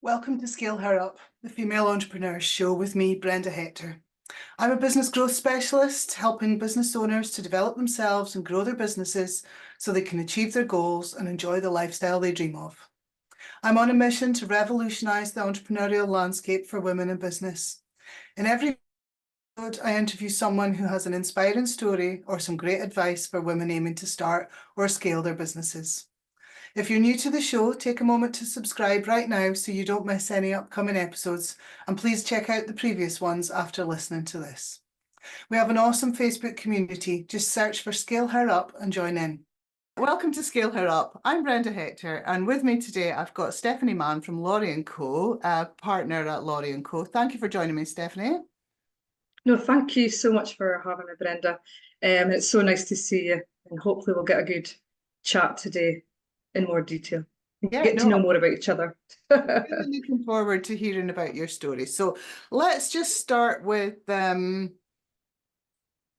Welcome to Scale Her Up, the Female Entrepreneurs Show with me, Brenda Hector. I'm a business growth specialist, helping business owners to develop themselves and grow their businesses so they can achieve their goals and enjoy the lifestyle they dream of. I'm on a mission to revolutionise the entrepreneurial landscape for women in business. In every episode, I interview someone who has an inspiring story or some great advice for women aiming to start or scale their businesses. If you're new to the show, take a moment to subscribe right now so you don't miss any upcoming episodes, and please check out the previous ones after listening to this. We have an awesome Facebook community. Just search for Scale Her Up and join in. Welcome to Scale Her Up. I'm Brenda Hector, and with me today I've got Stephanie Mann from Laurie CO, a partner at Laurie CO. Thank you for joining me, Stephanie. No, thank you so much for having me, Brenda. It's so nice to see you, and hopefully we'll get a good chat today in more detail. Get to know more about each other. Really looking forward to hearing about your story. So let's just start with Laurie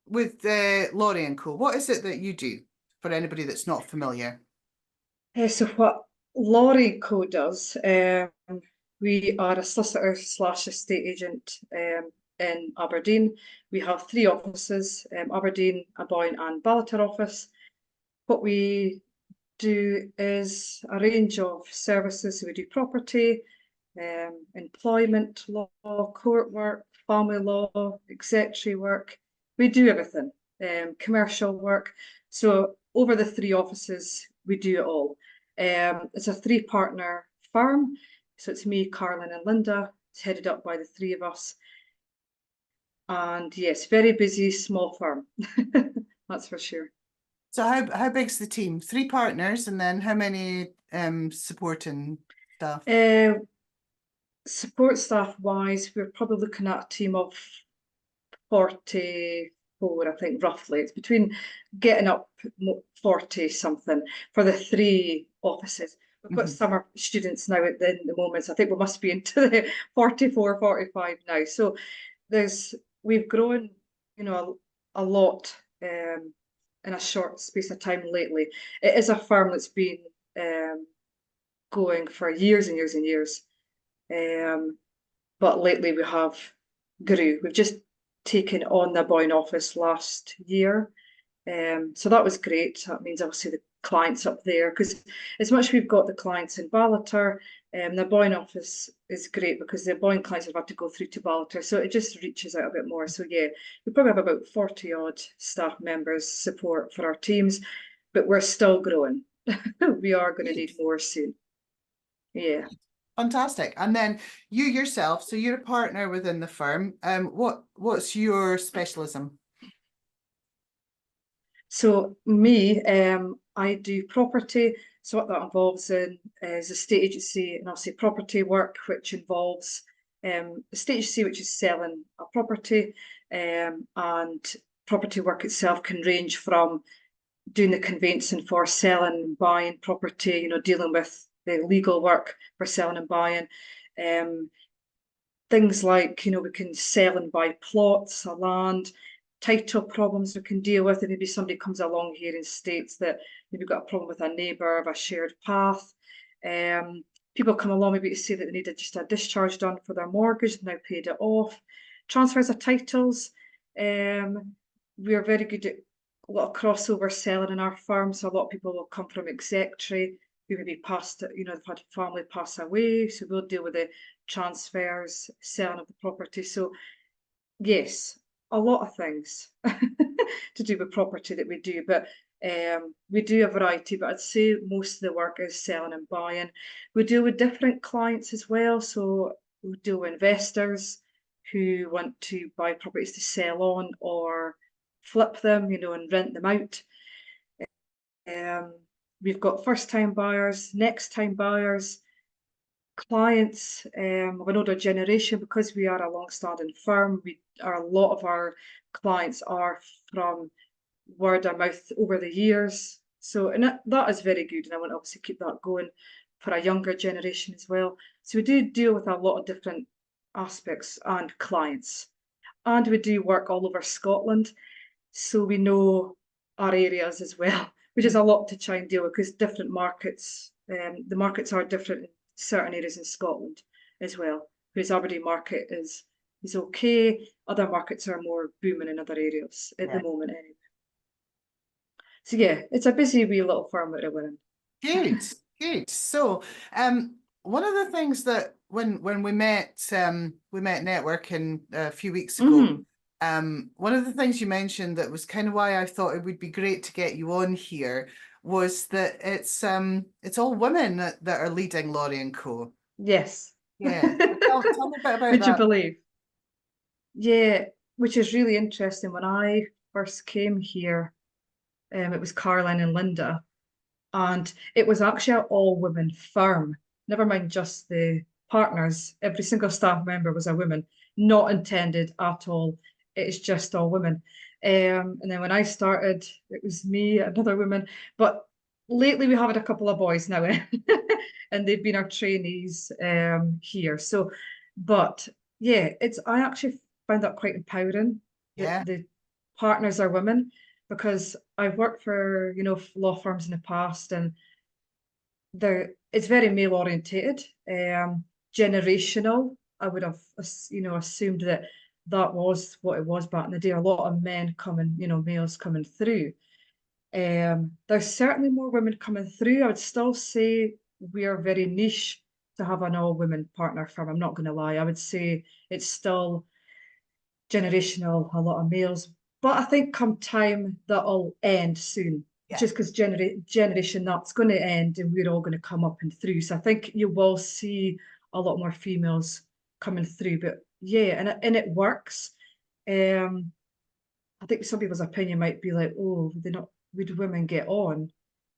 & Co. What is it that you do for anybody that's not familiar? So what Laurie Co does, we are a solicitor / estate agent in Aberdeen. We have 3 offices, Aberdeen, Aboyne and Ballater office. What we do is a range of services. So we do property, employment law, court work, family law, executory work. We do everything, commercial work. So over the 3 offices, we do it all. It's a 3-partner firm. So it's me, Carolyn and Linda. It's headed up by the 3 of us. And yes, very busy, small firm. That's for sure. So how big's the team? 3 partners, and then how many supporting staff? Support staff wise, we're probably looking at a team of 44, I think, roughly. It's between getting up 40 something for the 3 offices. We've got summer students now at the moment, so I think we must be into the 44, 45 now. So we've grown, a lot in a short space of time lately. It is a firm that's been going for years and years and years. But lately we have grew. We've just taken on the Aboyne office last year. So that was great. That means obviously the clients up there, because as much as we've got the clients in Ballater, the Aboyne office is great because the Aboyne clients have had to go through to Ballater, so it just reaches out a bit more. So yeah, we probably have about 40 odd staff members support for our teams, but we're still growing. We are going to need more soon. Yeah. Fantastic. And then you yourself, so you're a partner within the firm. What's your specialism? So me, I do property. So what that involves in is estate agency and obviously property work, which involves estate agency, which is selling a property, and property work itself can range from doing the conveyancing for selling and buying property, dealing with the legal work for selling and buying. Things like, we can sell and buy plots of land, title problems we can deal with, and maybe somebody comes along here and states that maybe got a problem with a neighbour of a shared path. People come along maybe to say that they needed just a discharge done for their mortgage, now paid it off. Transfers of titles. We are very good at a lot of crossover selling in our firm, so a lot of people will come from executory, who maybe passed, they've had family pass away, so we'll deal with the transfers, selling of the property. So yes, a lot of things to do with property that we do, but we do a variety, but I'd say most of the work is selling and buying. We deal with different clients as well, so we deal with investors who want to buy properties to sell on or flip them, and rent them out. We've got first-time buyers, next-time buyers, clients of an older generation. Because we are a long-standing firm, a lot of our clients are from word of mouth over the years. So, and that is very good, and I want to obviously keep that going for a younger generation as well. So we do deal with a lot of different aspects and clients, and we do work all over Scotland, so we know our areas as well, which is a lot to try and deal with, because different markets, the markets are different in certain areas in Scotland. as well. Whereas Aberdeen market is okay. Other markets are more booming in other areas at the moment anyway. So yeah, it's a busy wee little firm that we're in. Good, good. So, one of the things that when we met networking a few weeks ago, one of the things you mentioned that was kind of why I thought it would be great to get you on here was that it's all women that are leading Laurie CO. Yes. Yeah. Tell me a bit about Would you that. believe? Yeah, which is really interesting. When I first came here, it was Caroline and Linda, and it was actually an all-women firm. Never mind just the partners. Every single staff member was a woman, not intended at all. It's just all women. And then when I started, it was me, another woman. But lately we have had a couple of boys now, and they've been our trainees here. So, but yeah, I actually find that quite empowering Yeah. that the partners are women, because I've worked for, law firms in the past, and it's very male orientated, generational. I would have, assumed that was what it was back in the day. A lot of men coming, males coming through. There's certainly more women coming through. I would still say we are very niche to have an all-women partner firm. I'm not going to lie. I would say it's still generational, a lot of males. But I think come time that'll end soon, just because generation that's going to end and we're all going to come up and through. So I think you will see a lot more females coming through. But yeah, and it works. I think some people's opinion might be like, oh, would women get on?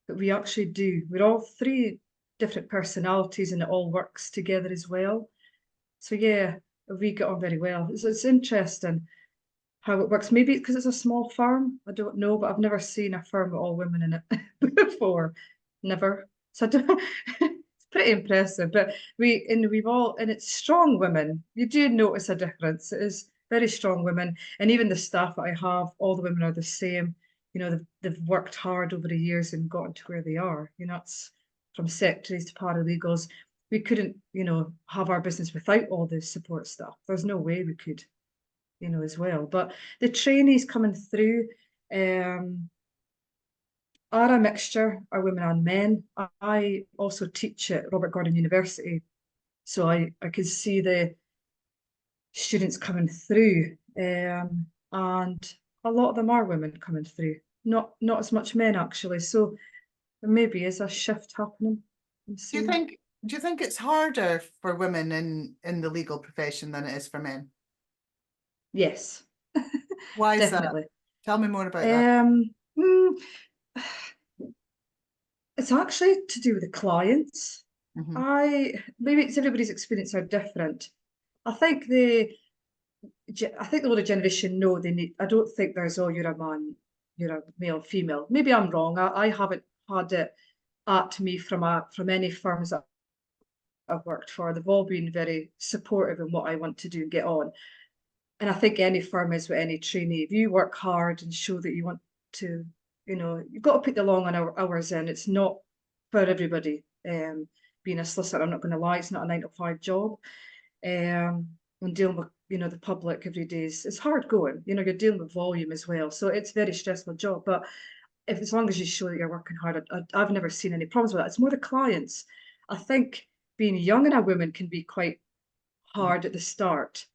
But we actually do. We're all three different personalities and it all works together as well. So yeah, we get on very well. It's interesting how it works. Maybe because it's a small firm. I don't know, but I've never seen a firm with all women in it before. Never. So it's pretty impressive. But it's strong women. You do notice a difference. It is very strong women. And even the staff that I have, all the women are the same. They've worked hard over the years and gotten to where they are. It's from secretaries to paralegals. We couldn't, have our business without all the support staff. There's no way we could, as well. But the trainees coming through are a mixture, are women and men. I also teach at Robert Gordon University, so I can see the students coming through, and a lot of them are women coming through. Not as much men actually. So there maybe is a shift happening. Do you think it's harder for women in the legal profession than it is for men? Yes. Why is that? Definitely. Tell me more about that. It's actually to do with the clients. Mm-hmm. Maybe it's everybody's experience are different. I think the older generation know they need. I don't think there's, oh, you're a man, you're a male, female. Maybe I'm wrong. I haven't had it at me from any firms that I've worked for. They've all been very supportive in what I want to do and get on. And I think any firm is with any trainee. If you work hard and show that you want to, you've got to put the long hours in. It's not for everybody. Being a solicitor, I'm not going to lie, it's not a 9 to 5 job. And dealing with, the public every day it's hard going. You're dealing with volume as well. So it's a very stressful job. But as long as you show that you're working hard, I've never seen any problems with that. It's more the clients. I think being young and a woman can be quite hard at the start.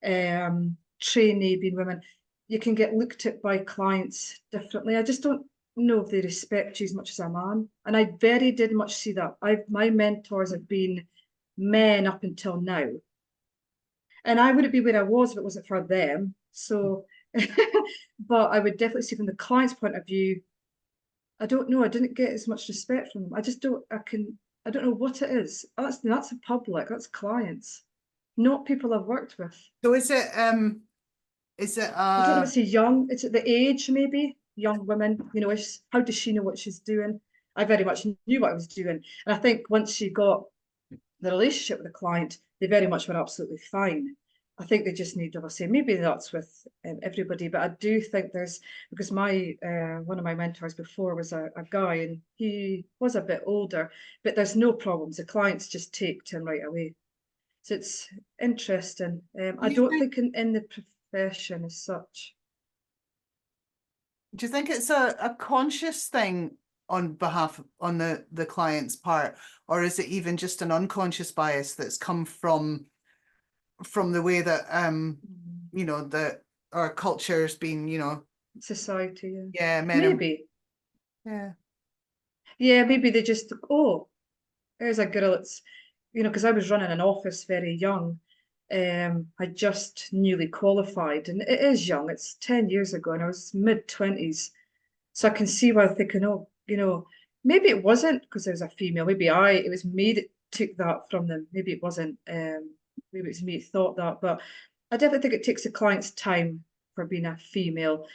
Trainee being women, you can get looked at by clients differently. I just don't know if they respect you as much as a man. And I did much see that. My mentors have been men up until now. And I wouldn't be where I was if it wasn't for them. So, but I would definitely see from the client's point of view, I don't know, I didn't get as much respect from them. I don't know what it is. That's the public, that's clients, not people I've worked with. So I don't know if it's young, it's at the age maybe, young women, how does she know what she's doing? I very much knew what I was doing. And I think once she got the relationship with the client, they very much were absolutely fine. I think they just need to say, maybe that's with everybody, but I do think because my one of my mentors before was a guy, and he was a bit older, but there's no problems. The clients just take to him right away. So it's interesting. I Do you don't think, think in the profession as such. do you think it's a conscious thing on behalf on the client's part, or is it even just an unconscious bias that's come from the way that you know, that our culture's been, you know, Society, yeah. yeah, men and Maybe. yeah. Yeah, maybe they just, oh, there's a girl that's, you know, because I was running an office very young. I just newly qualified, and it is young. It's 10 years ago, and I was mid-20s. So I can see why they're thinking, oh, you know, maybe it wasn't because there was a female. Maybe it was me that took that from them. Maybe it wasn't. Maybe it was me that thought that. But I definitely think it takes the client's time for being a female.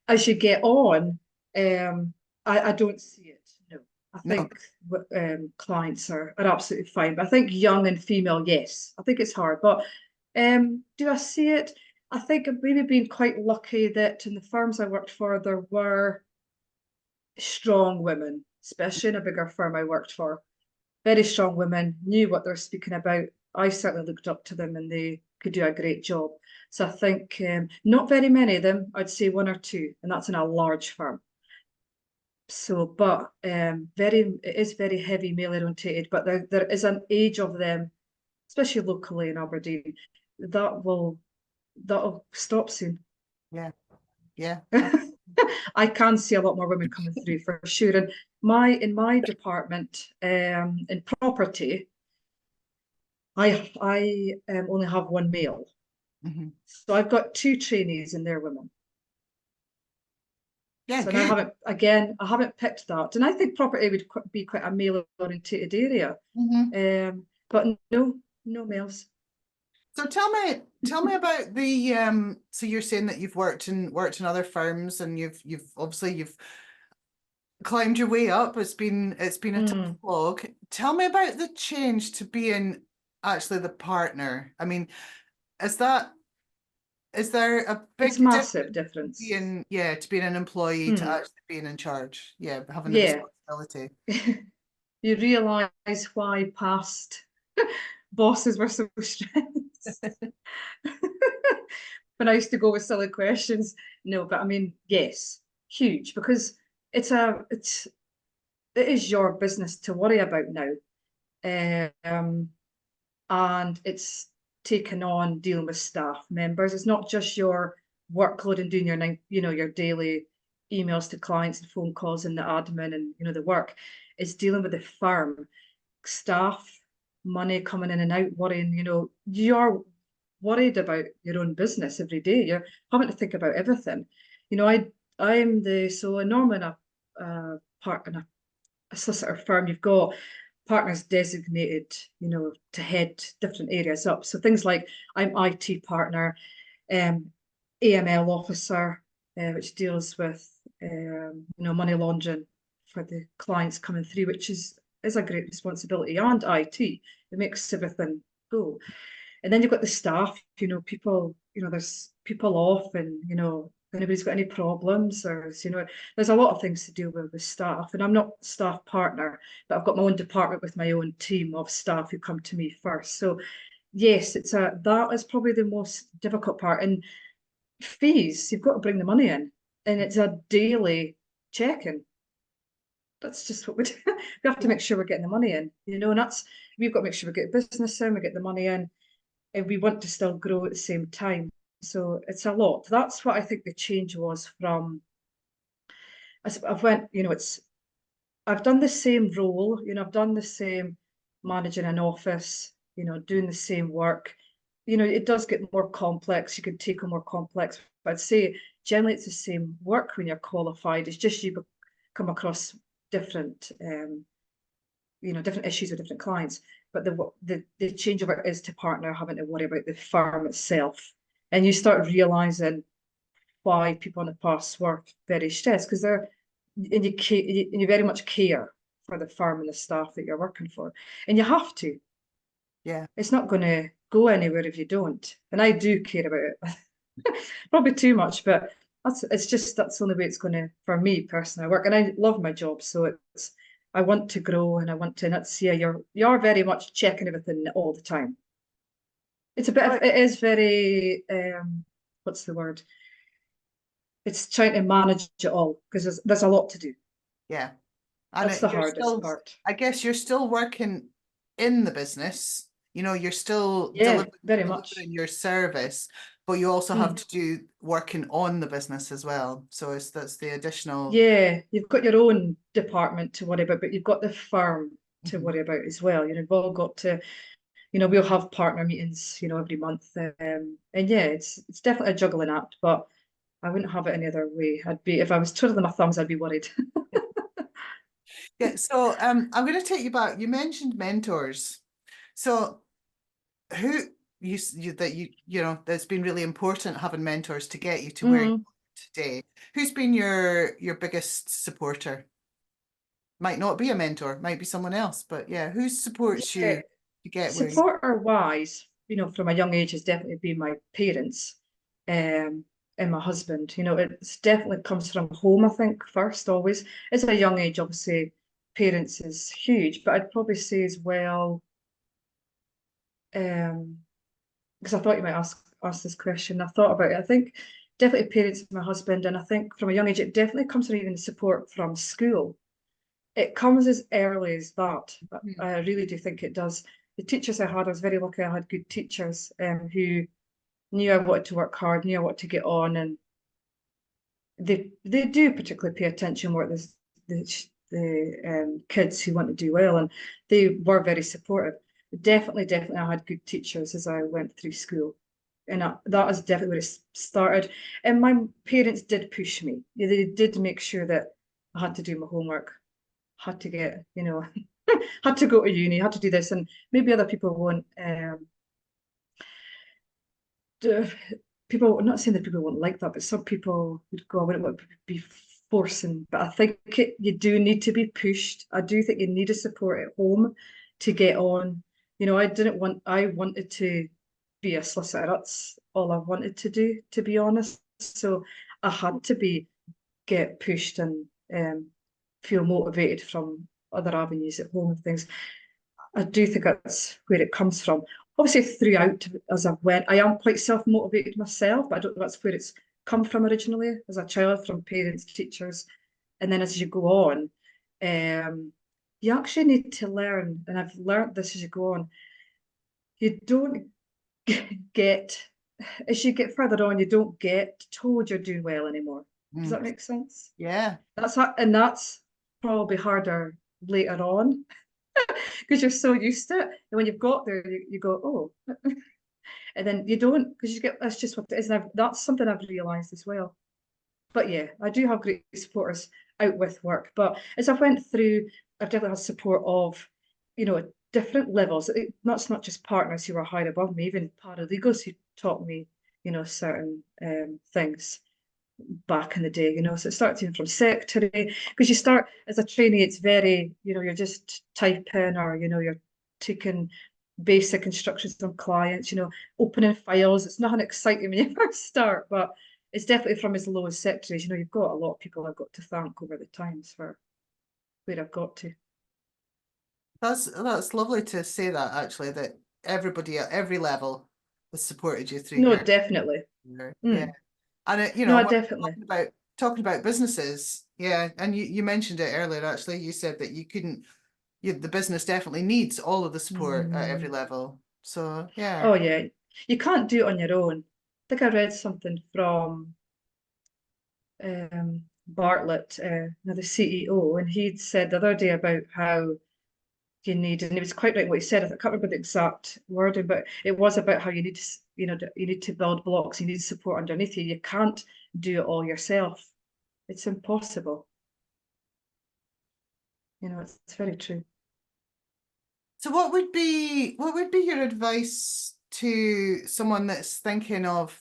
As you get on, I don't see it. No, I No, think clients are absolutely fine. But I think young and female, yes, I think it's hard. But do I see it? I think I've maybe been quite lucky that in the firms I worked for, there were strong women, especially in a bigger firm I worked for. Very strong women, knew what they're speaking about. I certainly looked up to them and they could do a great job. So I think not very many of them, I'd say one or two, and that's in a large firm. So, but it is very heavy male orientated, but there is an age of them, especially locally in Aberdeen, that'll stop soon. yeah, yeah. I can see a lot more women coming through for sure. And in my department, in property, I only have one male. Mm-hmm. So I've got two trainees and they're women. Yeah, So good. I haven't picked that. And I think property would be quite a male orientated area. Mm-hmm. But no, no males. So tell me about the so you're saying that you've worked in other firms and you've obviously you've climbed your way up. It's been a tough Mm, slog. Tell me about the change to being actually the partner. I mean, is that is there a it's big difference massive difference. being, yeah, to being an employee to Mm, actually being in charge? Yeah, having the yeah. responsibility. You realise why past bosses were so stressed. When I used to go with silly questions. No, but I mean, yes, huge because it is your business to worry about now. And it's taken on dealing with staff members. It's not just your workload and doing your daily emails to clients and phone calls and the admin and the work. It's dealing with the firm, staff, money coming in and out, worrying, you're worried about your own business every day. You're having to think about everything. So normally in a solicitor firm, you've got partners designated, to head different areas up. So things like I'm IT partner, AML officer, which deals with money laundering for the clients coming through, which is a great responsibility, and IT. It makes everything go. And then you've got the staff, people, there's people off and, if anybody's got any problems or, there's a lot of things to deal with staff. And I'm not staff partner, but I've got my own department with my own team of staff who come to me first. So yes, that is probably the most difficult part. And fees, you've got to bring the money in. And it's a daily check-in. That's just what we do. We have to make sure we're getting the money in, and we've got to make sure we get business in, we get the money in, and we want to still grow at the same time. So it's a lot. That's what I think the change was from. I've went, I've done the same role, I've done the same managing an office, doing the same work. It does get more complex. You can take on more complex, but I'd say generally it's the same work when you're qualified. It's just you come across different, different issues with different clients. But the changeover is to partner, having to worry about the firm itself, and you start realizing why people in the past were very stressed because you very much care for the firm and the staff that you're working for, and you have to. Yeah. It's not going to go anywhere if you don't, and I do care about it. Probably too much, but that's the only way it's going to, for me personally, work. And I love my job, so I want to grow and I want to, and that's, yeah, you're very much checking everything all the time. It's a bit of, Right. it is very, what's the word? It's trying to manage it all because there's a lot to do. Yeah. And That's the you're hardest still, part. I guess you're still working in the business, you know, you're still Yeah, very much. delivering your service, but you also have Mm. to do working on the business as well. So that's the additional. Yeah, you've got your own department to worry about, but you've got the firm to Mhm. worry about as well. You know, we've all got to, you know, we'll have partner meetings, you know, every month. And yeah, it's definitely a juggling act, but I wouldn't have it any other way. I'd be, if I was twiddling my thumbs, I'd be worried. Yeah, so I'm going to take you back. You mentioned mentors. So who you know that's been really important having mentors to get you to where you Mm. are today. Who's been your biggest supporter? Might not be a mentor, might be someone else, but yeah, who supports Yeah, you to get where you. supporter wise, you know, from a young age has definitely been my parents, and my husband. You know, it's definitely comes from home, I think, first always. As a young age, obviously, parents is huge, but I'd probably say as well, um, because I thought you might ask this question. I thought about it. I think definitely parents and my husband, and I think from a young age, it definitely comes from even support from school. It comes as early as that. Hmm. I really do think it does. The teachers I was very lucky. I had good teachers who knew I wanted to work hard, knew I wanted to get on, and they do particularly pay attention what the kids who want to do well, and they were very supportive. Definitely, I had good teachers as I went through school, and that is definitely where it started. And my parents did push me. Yeah, they did make sure that I had to do my homework, had to get, you know, had to go to uni, had to do this, and maybe other people won't. Do, people, I'm not saying that people won't like that, but some people would go, I wouldn't want to be forcing. But I think you do need to be pushed. I do think you need a support at home to get on. You know, I wanted to be a solicitor. That's all I wanted to do, to be honest. So I had to get pushed and feel motivated from other avenues at home and things. I do think that's where it comes from. Obviously, throughout as I went, I am quite self-motivated myself, but I don't know that's where it's come from originally as a child, from parents, teachers, and then as you go on, you actually need to learn, and I've learned this as you go on. You don't get as you get further on, you don't get told you're doing well anymore. Does Mm. that make sense? Yeah. And that's probably harder later on because you're so used to it. And when you've got there, you go, oh, and then you don't because you get that's just what it is. And that's something I've realised as well. But yeah, I do have great supporters out with work. But as I went through, I've definitely had support of, you know, different levels. That's not just partners who are higher above me, even paralegals who taught me, you know, certain things back in the day, you know. So it starts even from secretary, because you start as a trainee, it's very, you know, you're just typing or, you know, you're taking basic instructions from clients, you know, opening files. It's nothing exciting when you first start, but it's definitely from as low as secretaries. You know, you've got a lot of people I've got to thank over the times for where I've got to. That's lovely to say that actually, that everybody at every level has supported you through No, definitely. yeah. Mm. And you No, know, I when definitely. talking about businesses, yeah, and you mentioned it earlier actually. You said that you couldn't the business definitely needs all of the support at every Mm. level. So yeah. Oh yeah, you can't do it on your own. I think I read something from Bartlett, the CEO, and he'd said the other day about how you need, and he was quite right what he said. I can't remember the exact wording, but it was about how you need to, you know, you need to build blocks, you need support underneath you. You can't do it all yourself. It's impossible. You know, it's very true. So what would be your advice to someone that's thinking of,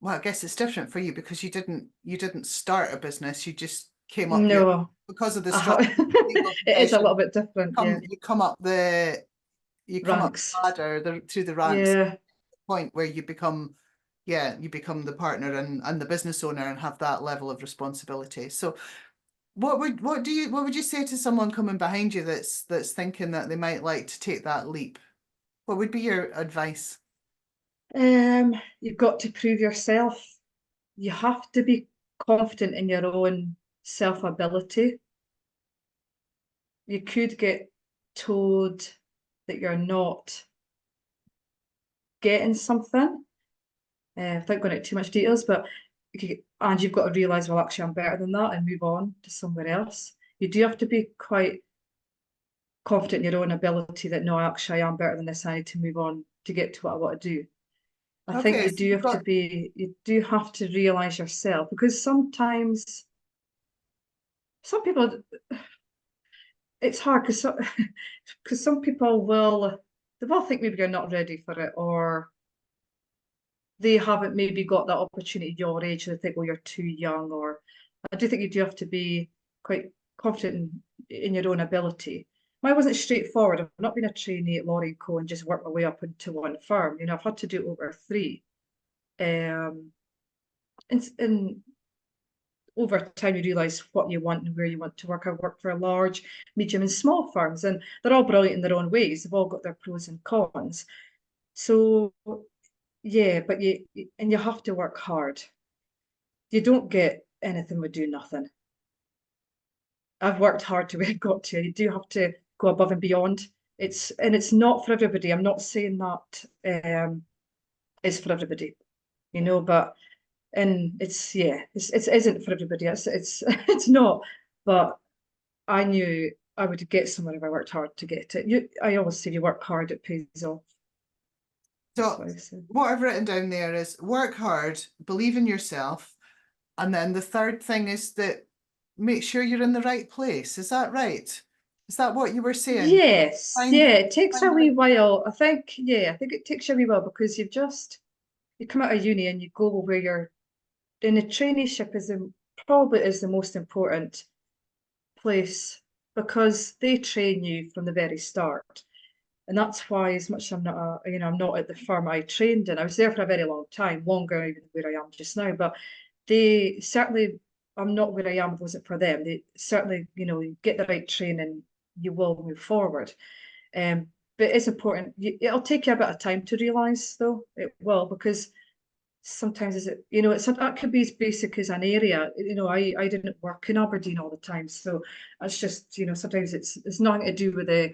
well, I guess it's different for you because you didn't start a business, you just came up your No, because of the I structure have, of the legal it is a profession, little bit different. Yeah, you come up the ranks. ladder through the ranks, Yeah. point where you become the partner and the business owner and have that level of responsibility. So what would you say to someone coming behind you that's thinking that they might like to take that leap? What would be your advice? You've got to prove yourself. You have to be confident in your own self-ability. You could get told that you're not getting something, without going into too much details, but and you've got to realise, well, actually, I'm better than that and move on to somewhere else. You do have to be quite confident in your own ability that, no, actually, I am better than this. I need to move on to get to what I want to do. I think Okay, you so do you've have to got you do have to realise yourself, because sometimes some people, it's hard because some people they will think maybe you're not ready for it, or they haven't maybe got that opportunity at your age. They think, well, you're too young. Or I do think you do have to be quite confident in your own ability. Mine wasn't straightforward. I've not been a trainee at Laurie CO and just worked my way up into one firm. You know, I've had to do it over three. And over time, you realise what you want and where you want to work. I've worked for large, medium, and small firms, and they're all brilliant in their own ways. They've all got their pros and cons. So yeah, but you have to work hard. You don't get anything with doing nothing. I've worked hard to where I got to. You do have to go above and beyond. It's not for everybody. I'm not saying that it's for everybody, you know, but and it isn't for everybody. It's not. But I knew I would get somewhere if I worked hard to get it. I always say, if you work hard, it pays off. That's So what I said. what I've written down there is work hard, believe in yourself, and then the third thing is that make sure you're in the right place. Is that right? Is that what you were saying? Yes, Find yeah, it takes find a the wee right. while. I think it takes you a wee while, because you come out of uni and you go where you're in. A traineeship probably is the most important place, because they train you from the very start. And that's why, as much as I'm not at the firm I trained in, I was there for a very long time, longer even where I am just now. But they certainly, I'm not where I am if it wasn't for them. They certainly, you get the right training, you will move forward. Um, but it's important. It'll take you a bit of time to realise, though. It will, because sometimes that could be as basic as an area. I didn't work in Aberdeen all the time, so it's just, sometimes it's nothing to do with the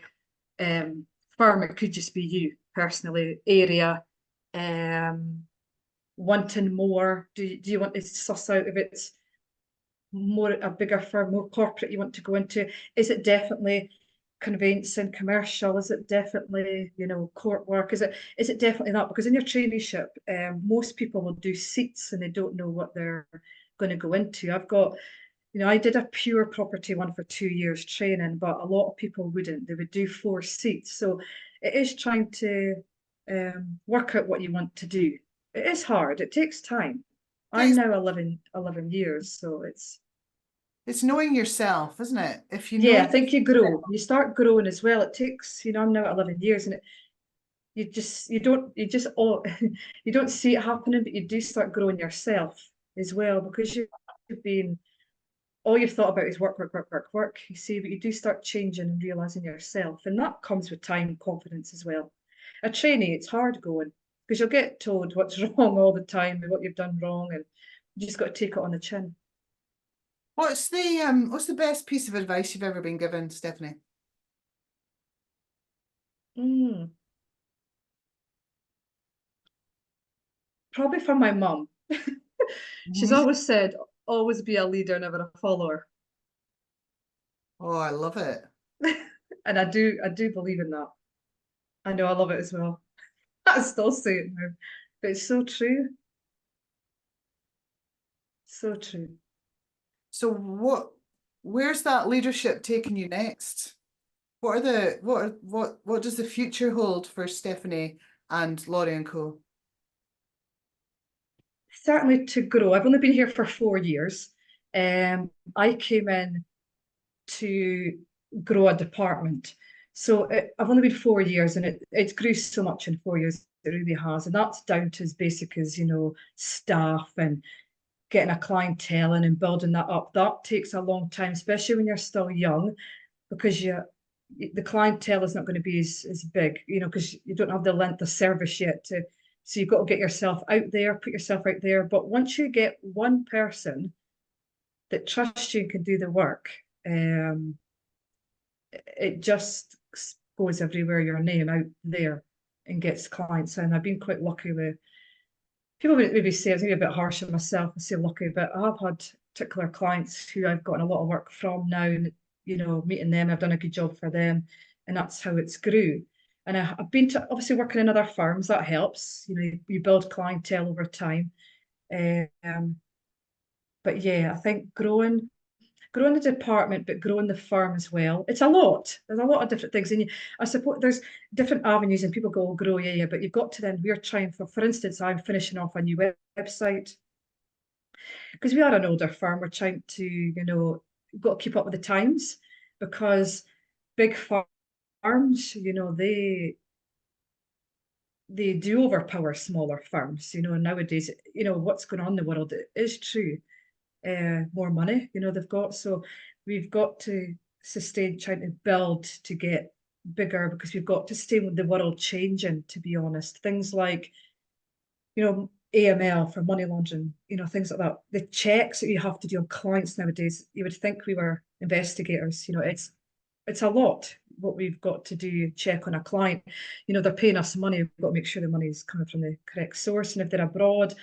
firm. It could just be you personally, area, wanting more. Do you want to suss out if it's more a bigger firm, more corporate you want to go into? Is it definitely conveyancing, commercial? Is it definitely, court work? Is it definitely that? Because in your traineeship, most people will do seats and they don't know what they're going to go into. I did a pure property one for 2 years training, but a lot of people wouldn't. They would do 4 seats. So it is trying to work out what you want to do. It is hard. It takes time. I'm Takes, now 11 years, so it's knowing yourself, isn't it? If you know yeah, I think you grow. yourself, You start growing as well. It takes, I'm now at 11 years, and you don't see it happening, but you do start growing yourself as well, because you've been all you've thought about is work, work, work, work, work. You see, but you do start changing and realizing yourself, and that comes with time and confidence as well. A trainee, it's hard going, because you'll get told what's wrong all the time and what you've done wrong, and you just got to take it on the chin. what's the best piece of advice you've ever been given, Stephanie? Mm, probably from my mum. She's Mhm. always said, always be a leader, never a follower. Oh, I love it. And I do believe in that. I know I love it as well. I still say it now. But it's so true. So true. So where's that leadership taking you next? What does the future hold for Stephanie and Laurie and Co? Certainly to grow. I've only been here for 4 years. I came in to grow a department. So I've only been 4 years, and it's grew so much in 4 years. It really has. And that's down to as basic as, staff and getting a clientele and building that up. That takes a long time, especially when you're still young, because the clientele is not going to be as big, because you don't have the length of service yet to So you've got to get yourself out there, put yourself out there. But once you get one person that trusts you and can do the work, it just goes everywhere, your name out there, and gets clients. And I've been quite lucky with, people maybe say, I was maybe a bit harsh on myself, I say lucky, but I have had particular clients who I've gotten a lot of work from now, and meeting them, I've done a good job for them, and that's how it's grew. And I've been to obviously working in other firms, that helps. You build clientele over time. But yeah, I think growing the department, but growing the firm as well. It's a lot. There's a lot of different things. And I suppose there's different avenues, and people go, oh, grow, yeah, but you've got to then, we're trying for instance, I'm finishing off a new website because we are an older firm. We're trying to, you've got to keep up with the times, because big firms, they do overpower smaller firms, and nowadays, what's going on in the world, it is true. More money, they've got. So we've got to sustain, trying to build to get bigger, because we've got to stay with the world changing, to be honest. Things like, AML for money laundering, things like that. The checks that you have to do on clients nowadays, you would think we were investigators. It's a lot what we've got to do, check on a client. They're paying us money, we've got to make sure the money's coming from the correct source. And if they're abroad,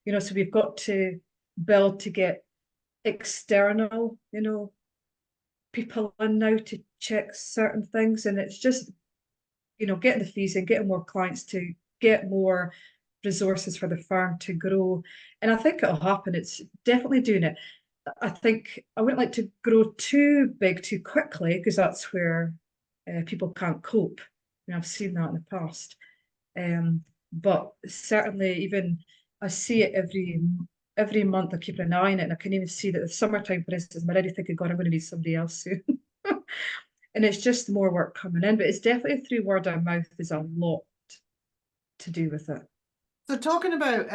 so we've got to build to get external, people in now to check certain things. And it's just, getting the fees and getting more clients to get more resources for the firm to grow. And I think it'll happen. It's definitely doing it. I think I wouldn't like to grow too big too quickly, because that's where people can't cope. I've seen that in the past. But certainly, even I see it every month. I keep an eye on it, and I can even see that the summertime, for instance, I'm already thinking, God, I'm going to need somebody else soon. And it's just more work coming in, but it's definitely through word of mouth. There's a lot to do with it. So talking about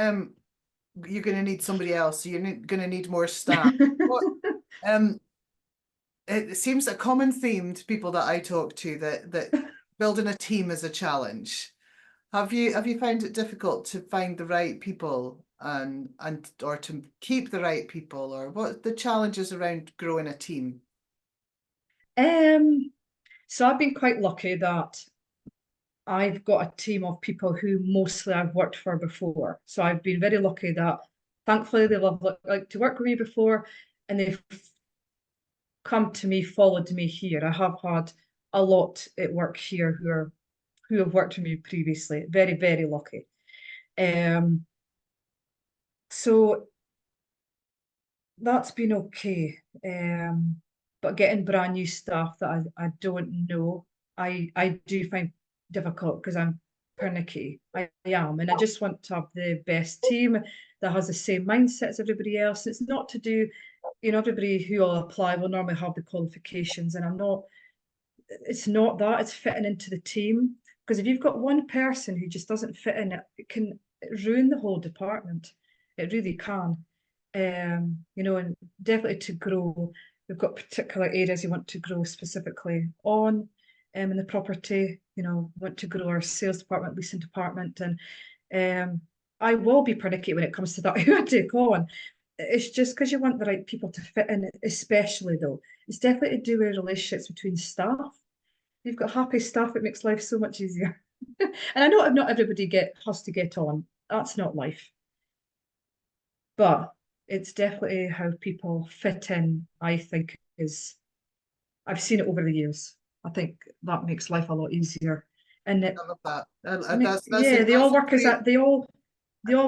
you're going to need somebody else, so you're going to need more staff. What, it seems a common theme to people that I talk to, that building a team is a challenge. Have you found it difficult to find the right people and or to keep the right people, or what the challenges around growing a team? So I've been quite lucky that I've got a team of people who mostly I've worked for before. So I've been very lucky that, thankfully, they love like to work with me before, and they've come to me, followed me here. I have had a lot at work here who have worked with me previously. Very, very lucky. So that's been okay. But getting brand new staff that I don't know, I do find difficult, because I'm pernickety. I am, and I just want to have the best team that has the same mindset as everybody else. It's not to do, everybody who will apply will normally have the qualifications, and it's not that, it's fitting into the team. Because if you've got one person who just doesn't fit in, it can ruin the whole department. It really can. And definitely to grow, we've got particular areas you want to grow specifically on, in the property, want to grow our sales department, leasing department. And I will be pernickety when it comes to that, who I take on. It's just because you want the right people to fit in, especially though. It's definitely to do with relationships between staff. You've got happy staff, it makes life so much easier. And I know not everybody has to get on. That's not life. But it's definitely how people fit in, I think, I've seen it over the years. I think that makes life a lot easier. And I love that. they all work they all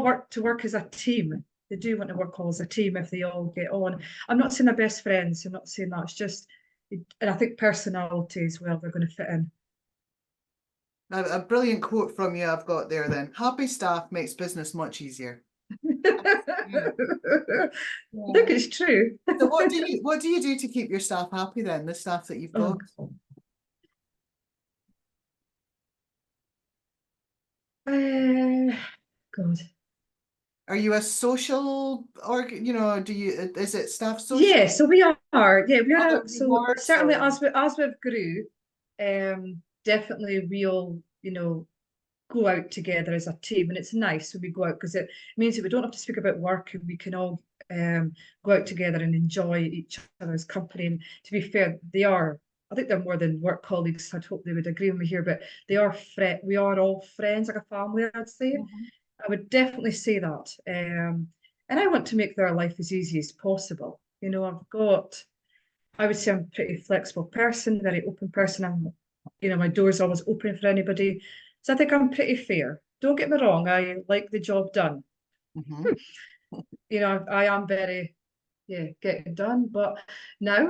work as a team. They do want to work all as a team if they all get on. I'm not saying they're best friends. I'm not saying that. It's just, and I think personality as well, they're going to fit in. A brilliant quote from you I've got there then. Happy staff makes business much easier. I think it's true. So what do you do to keep your staff happy then, the staff that you've got? God. Are you a social, or is it staff social? Yeah, so we are. Yeah, we are. So Rewards, certainly, or? as we've grew, definitely we'll, go out together as a team, and it's nice when we go out because it means that we don't have to speak about work and we can all go out together and enjoy each other's company. And to be fair, I think they're more than work colleagues. I'd hope they would agree with me here, but we are all friends, like a family, I'd say. Mhm. I would definitely say that. And I want to make their life as easy as possible. I would say I'm a pretty flexible person, very open person. My door's always open for anybody. So I think I'm pretty fair. Don't get me wrong, I like the job done. Mhm. I am very, yeah, get it done, but now,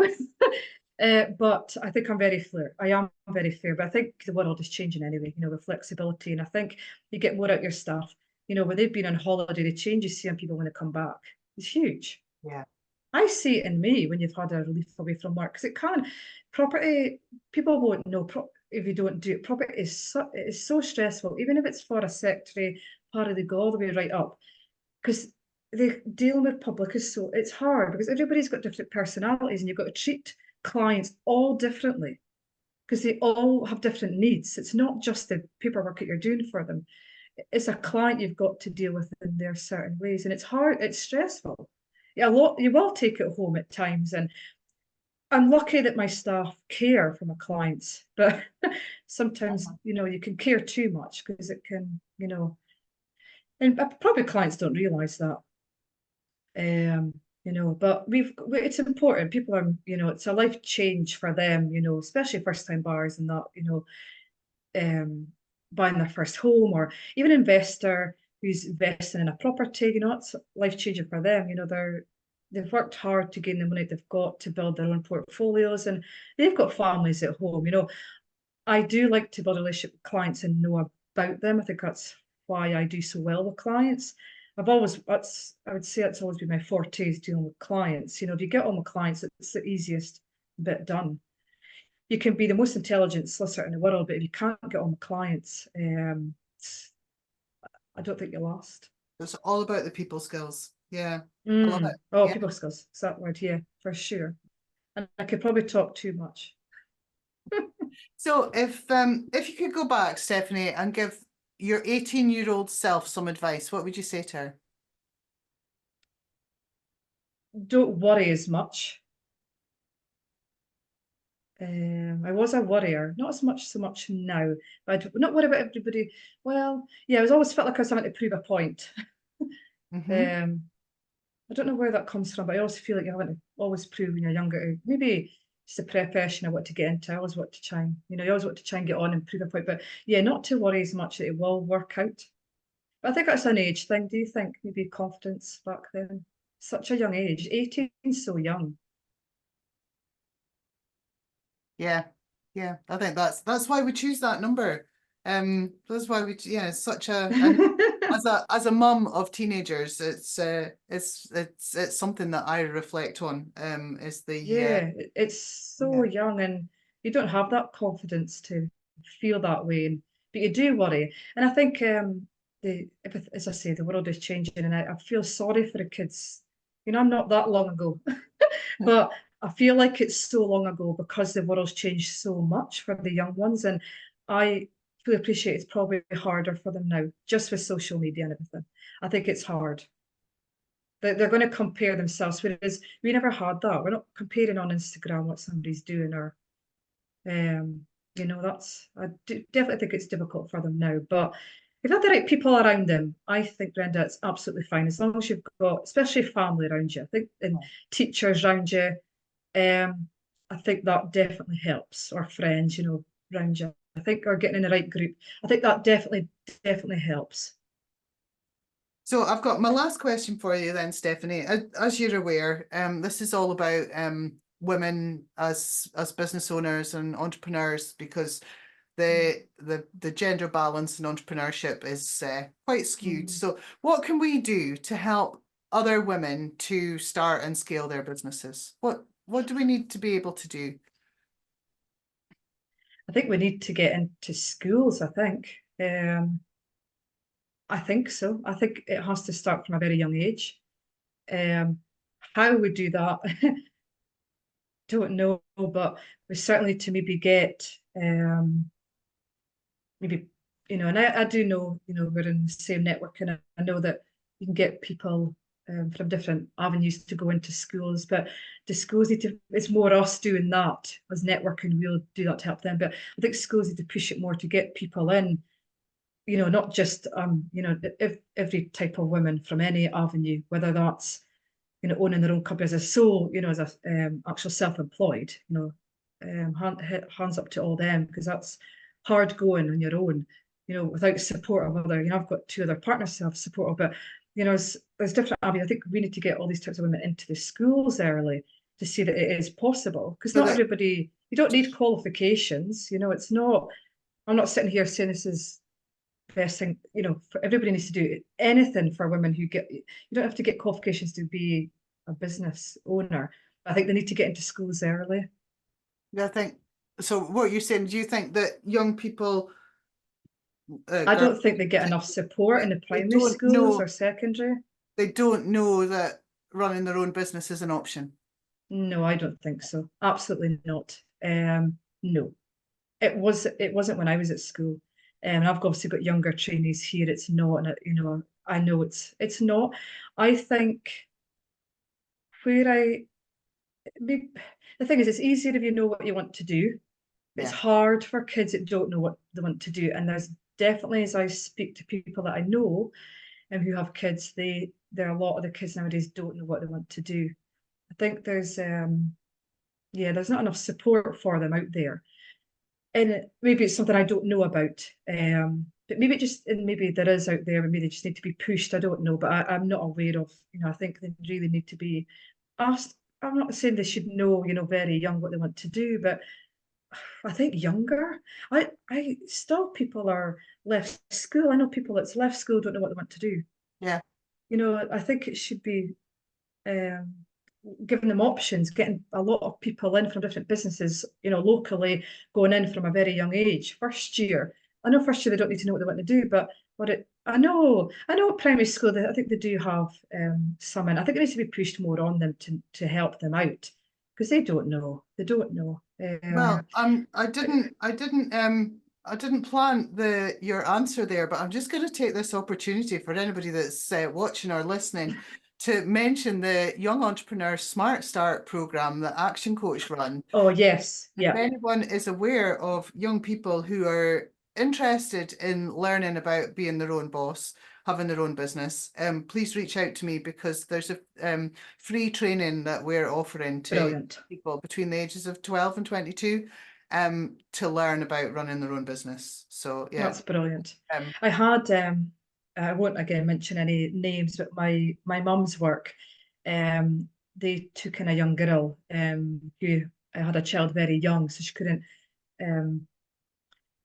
but I think I'm very fair. I am very fair, but I think the world is changing anyway, with flexibility. And I think you get more out your staff. When they've been on holiday, the change you see on people when they come back is huge. Yeah. I see it in me when you've had a relief away from work because property, people won't know if you don't do it. Property is so stressful, even if it's for a secretary, paralegal, all the way right up, because dealing with public it's hard because everybody's got different personalities and you've got to treat clients all differently because they all have different needs. It's not just the paperwork that you're doing for them. It's a client you've got to deal with in their certain ways, and it's hard, it's stressful. Yeah, you will take it home at times, and I'm lucky that my staff care for my clients, but sometimes you can care too much because it can, and probably clients don't realize that. But it's important. People are, it's a life change for them, especially first time buyers and that, buying their first home, or even investor who's investing in a property, it's life changing for them. They've worked hard to gain the money they've got to build their own portfolios, and they've got families at home. I do like to build a relationship with clients and know about them. I think that's why I do so well with clients. I would say that's always been my forte, is dealing with clients. If you get on with clients, it's the easiest bit done. You can be the most intelligent solicitor in the world, but if you can't get on with clients, I don't think you last. It's all about the people skills. Yeah. I love it. Oh, Yeah. people skills. It's that word, yeah, for sure. And I could probably talk too much. So if you could go back, Stephanie, and give your 18-year-old self some advice, what would you say to her? Don't worry as much. I was a worrier, not so much now. But I not worry about everybody. Well, yeah, I was always felt like I was having to prove a point. Mm-hmm. I don't know where that comes from, but I always feel like you're having to always prove when you're younger. Maybe it's the preparation I want to get into. I always want to try and, you always want to try and get on and prove a point. But yeah, not to worry as much that it will work out. But I think that's an age thing. Do you think maybe confidence back then? Such a young age. 18 is so young. Yeah. Yeah. I think that's why we choose that number. That's why it's such and as a mum of teenagers, it's something that I reflect on. Is the Yeah, it's so yeah. young, and you don't have that confidence to feel that way, but you do worry. And I think as I say, the world is changing, and I feel sorry for the kids. I'm not that long ago, but I feel like it's so long ago because the world's changed so much for the young ones, and I fully appreciate it's probably harder for them now, just with social media and everything. I think it's hard. They're going to compare themselves, whereas we never had that. We're not comparing on Instagram what somebody's doing, or definitely think it's difficult for them now. But if you have the right people around them, I think, Brenda, it's absolutely fine as long as you've got, especially family around you. I think, and teachers around you. I think that definitely helps. Or friends, around you. I think, or getting in the right group. I think that definitely helps. So I've got my last question for you then, Stephanie. As you're aware, this is all about women as business owners and entrepreneurs, because the gender balance in entrepreneurship is quite skewed. So what can we do to help other women to start and scale their businesses? What do we need to be able to do? I think we need to get into schools, I think so. I think it has to start from a very young age. Um, how we do that, don't know, but we certainly to maybe get maybe you know, and I do know, you know, we're in the same network, and I know that you can get people from different avenues to go into schools, but the schools need to, it's more us doing that as networking, we'll do that to help them. But I think schools need to push it more to get people in, you know, not just, you know, if every type of woman from any avenue, whether that's, you know, owning their own company as a sole, you know, as a actual self-employed, you know, hands up to all them, because that's hard going on your own, you know, without support of other, you know, I've got 2 other partners to have support of, but, you know, there's different avenues. I think we need to get all these types of women into the schools early to see that it is possible, because not everybody, you don't need qualifications, you know, it's not, I'm not sitting here saying this is best thing, you know, for everybody needs to do anything for women who get, you don't have to get qualifications to be a business owner. I think they need to get into schools early. Yeah, I think so. What you're saying, do you think that young people, I don't think they get enough support in the primary schools or secondary. They don't know that running their own business is an option? No, I don't think so. Absolutely not. No, it wasn't when I was at school. And I've obviously got younger trainees here. It's not, and you know, I know it's not. I think where the thing is, it's easier if you know what you want to do. It's hard for kids that don't know what they want to do. And there's definitely, as I speak to people that I know and who have kids, there are a lot of the kids nowadays don't know what they want to do. I think there's there's not enough support for them out there. And maybe it's something I don't know about. But maybe maybe there is out there, maybe they just need to be pushed. I don't know, but I'm not aware of, you know, I think they really need to be asked. I'm not saying they should know, you know, very young what they want to do, but I think younger. I still, people are left school. I know people that's left school don't know what they want to do. Yeah. You know, I think it should be giving them options, getting a lot of people in from different businesses, you know, locally, going in from a very young age. First year, I know first year they don't need to know what they want to do, but I know at primary school, I think they do have some in. I think it needs to be pushed more on them to help them out, because they don't know. They don't know. Well, I didn't plan your answer there, but I'm just going to take this opportunity for anybody that's watching or listening to mention the Young Entrepreneur Smart Start program that ActionCOACH run. Oh yes, yeah. If anyone is aware of young people who are interested in learning about being their own boss, having their own business, please reach out to me, because there's a free training that we're offering to people between the ages of 12 and 22 to learn about running their own business. So yeah, that's brilliant. I had I won't again mention any names, but my mum's work, they took in a young girl who had a child very young, so she couldn't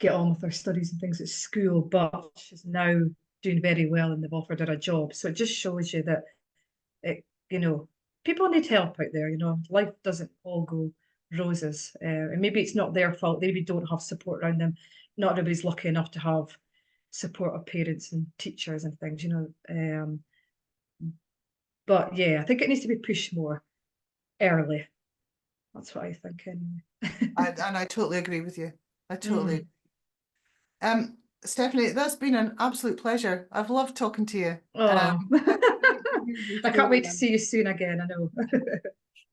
get on with her studies and things at school, but she's now doing very well and they've offered her a job. So it just shows you that you know, people need help out there. You know, life doesn't all go roses, and maybe it's not their fault. They maybe don't have support around them. Not everybody's lucky enough to have support of parents and teachers and things, you know. But yeah, I think it needs to be pushed more early. That's what I think anyway. And I totally agree with you. I totally. Stephanie, that's been an absolute pleasure. I've loved talking to you. Oh. I can't wait to see you soon again, I know.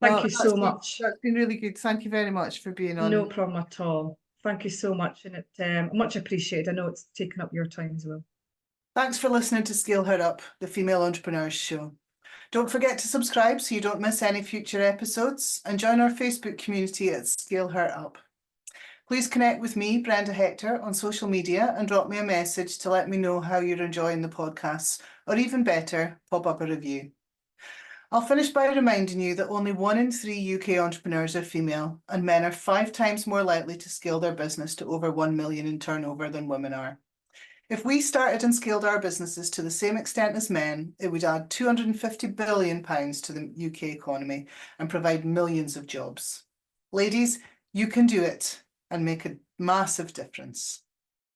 Thank you so much. That's been really good. Thank you very much for being on. No problem at all. Thank you so much, and it much appreciated. I know it's taken up your time as well. Thanks for listening to Scale Her Up, the Female Entrepreneurs Show. Don't forget to subscribe so you don't miss any future episodes, and join our Facebook community at Scale Her Up. Please connect with me, Brenda Hector, on social media and drop me a message to let me know how you're enjoying the podcasts, or even better, pop up a review. I'll finish by reminding you that only 1 in 3 UK entrepreneurs are female, and men are 5 times more likely to scale their business to over 1 million in turnover than women are. If we started and scaled our businesses to the same extent as men, it would add £250 billion to the UK economy and provide millions of jobs. Ladies, you can do it and make a massive difference.